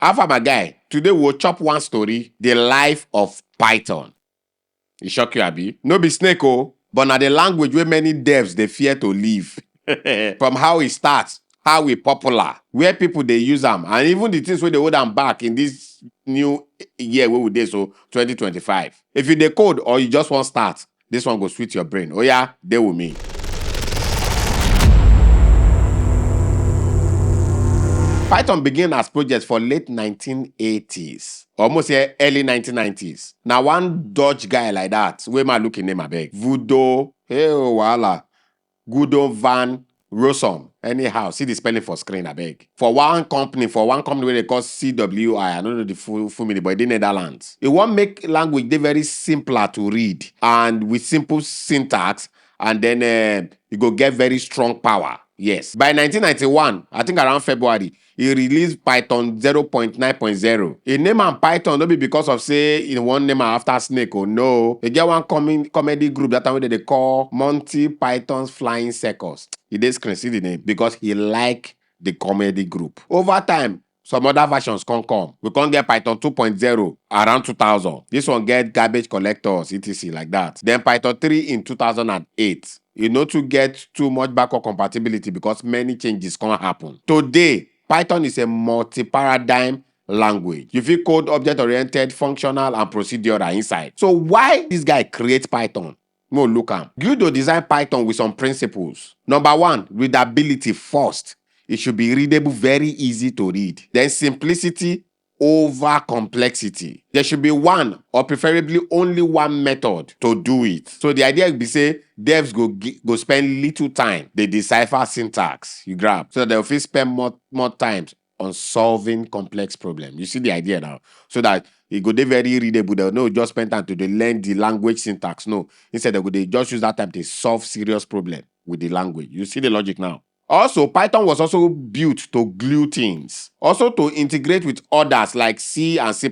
Alpha, my guy, today we'll chop one story, the life of Python. It shock you, Abi? No be snake, oh, but now the language where many devs they fear to live. From how it starts, how it popular, where people they use them, and even the things where they hold them back in this new year where we did so 2025. If you decode or you just want start, this one go sweet your brain. Oh yeah, they with me. Python began as projects for late 1980s, almost here early 1990s. Now one Dutch guy like that, where my looking name abeg, Vudo, hey wala, Guido van Rossum. Anyhow, see the spelling for screen abeg. For one company where they call CWI, I don't know the full meaning, but in the Netherlands. It won't make language they very simpler to read and with simple syntax, and then you go get very strong power. Yes. By 1991, I think around February, he released Python 0.9.0. He name am Python no be because of say he one name am after snake or no. They get one comedy group that time wey they call Monty Python's Flying Circus. He dey screen see the name because he like the comedy group. Over time, some other versions come. We can't get Python 2.0 around 2000. This one get garbage collectors, etc. like that. Then Python 3 in 2008. You know to get too much backward compatibility because many changes can happen. Today, Python is a multi-paradigm language. You feel code object-oriented, functional, and procedural inside. So why this guy create Python? No, look am. Guido designed Python with some principles. Number one, readability first. It should be readable, very easy to read. Then simplicity over complexity. There should be one or preferably only one method to do it. So the idea would be say devs go spend little time. They decipher syntax. You grab. So that they'll fit spend more time on solving complex problems. You see the idea now? So that it go dey very readable. They'll not just spend time to learn the language syntax. No. Instead, they just use that time to solve serious problem with the language. You see the logic now? Also, Python was also built to glue things. Also to integrate with others like C and C++.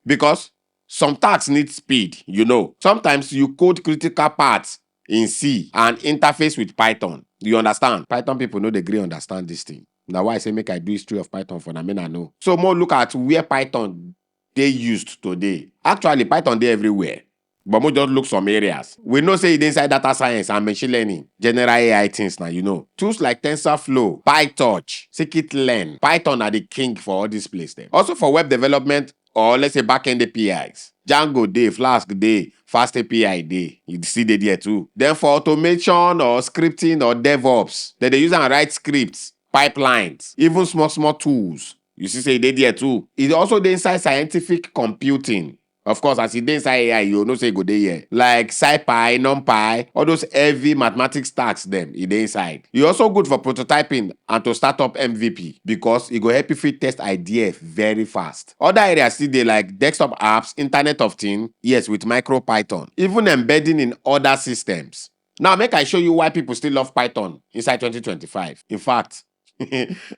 Because some tasks need speed, you know. Sometimes you code critical parts in C and interface with Python. You understand? Python people know they agree understand this thing. Now why I say make I do history of Python for them, I know. So more look at where Python they used today. Actually, Python they everywhere. But we just look some areas. We know say it inside data science and machine learning, general AI things now, you know. Tools like TensorFlow, PyTorch, Scikit-learn, Python are the king for all these places. Also for web development or let's say backend APIs. Django day, Flask day, Fast API day. You see they there too. Then for automation or scripting or DevOps, they use and write scripts, pipelines, even small tools. You see say they there too. It also dey inside scientific computing. Of course, as you dey inside AI, you know say go dey here. Like SciPy, NumPy, all those heavy mathematics stacks them, it dey inside. E also good for prototyping and to start up MVP because it go help you fit test idea very fast. Other areas still dey like desktop apps, Internet of Things, yes, with MicroPython, even embedding in other systems. Now, make I show you why people still love Python inside 2025. In fact,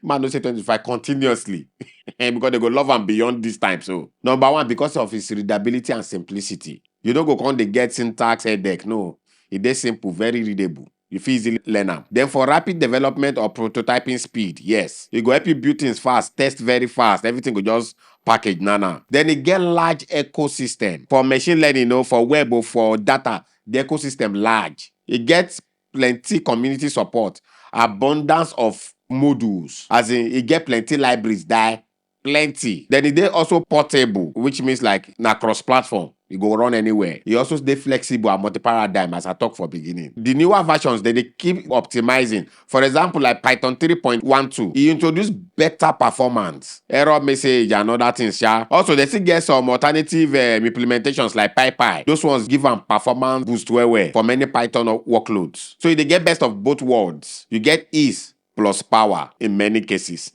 man no say 25 continuously because they go love am beyond this time. So number one, because of its readability and simplicity. You don't go come dey get syntax headache. No, it is simple, very readable. You fit easily learn am. Then for rapid development or prototyping speed, yes, it go help you build things fast, test very fast. Everything go just package nana. Then it get large ecosystem for machine learning, for web or for data. The ecosystem large. It gets plenty community support, abundance of modules, as in it get plenty libraries die, plenty. Then it dey also portable, which means like na cross-platform. You go run anywhere. E also dey flexible and multi-paradigm, as I talk for beginning. The newer versions, they keep optimizing. For example, like Python 3.12, e introduce better performance, error message, and other things. Also, they still get some alternative implementations like PyPy. Those ones give am performance boost well for many Python workloads. So they get best of both worlds. You get ease plus power in many cases.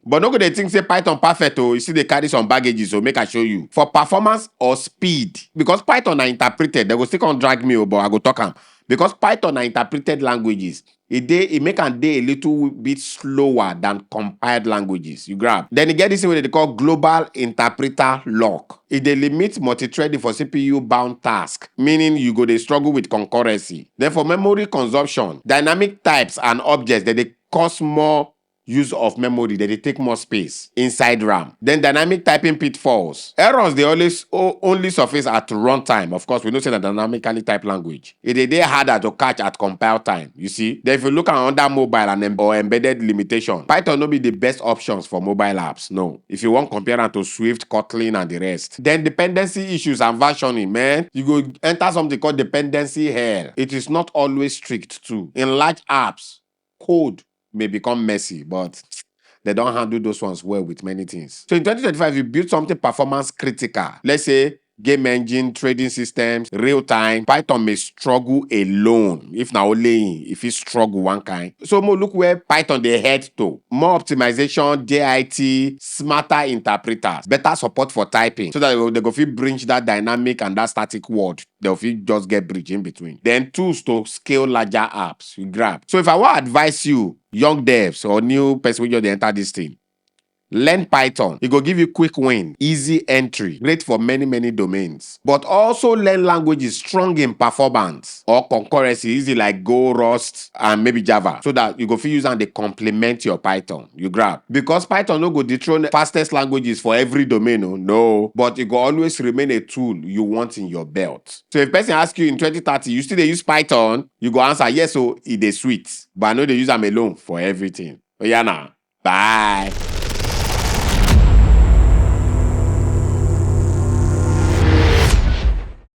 But no go dey think say Python perfect you see they carry some baggages, so make I show you. For performance or speed, because Python are interpreted, they go still come drag me, but I go talk am. Because Python are interpreted languages, it make am dey a little bit slower than compiled languages. You grab. Then you get this thing wey they call global interpreter lock. It dey limit multi-threading for CPU bound task, meaning you go dey struggle with concurrency. Then for memory consumption, dynamic types and objects, they cost more use of memory, they take more space inside RAM. Then dynamic typing pitfalls. Errors they always only surface at runtime. Of course, we know say that dynamically type language. It is harder to catch at compile time. You see, then if you look at under mobile and or embedded limitation, Python no be the best options for mobile apps. No, if you want compare am to Swift, Kotlin, and the rest. Then dependency issues and versioning, man, you go enter something called dependency hell. It is not always strict too. In large apps, code may become messy, but they don't handle those ones well with many things. So in 2025, you build something performance critical. Let's say game engine, trading systems, real time. Python may struggle alone. If now only if it struggle one kind. So more look where Python they head to. More optimization, JIT, smarter interpreters, better support for typing. So that they go fit bridge that dynamic and that static word. They'll fit just get bridge in between. Then tools to scale larger apps. You grab. So if I want to advise you, young devs or new person when you enter this thing, learn Python. It go give you quick win, easy entry, great for many domains. But also learn languages strong in performance or concurrency, easy like Go, Rust, and maybe Java. So that you go fit use and they complement your Python. You grab. Because Python no go dethrone fastest languages for every domain. Oh, no. But it go always remain a tool you want in your belt. So if person ask you in 2030, you still dey use Python, you go answer yes, so it is sweet. But I know they use them alone for everything. Oh yeah, nah. Bye.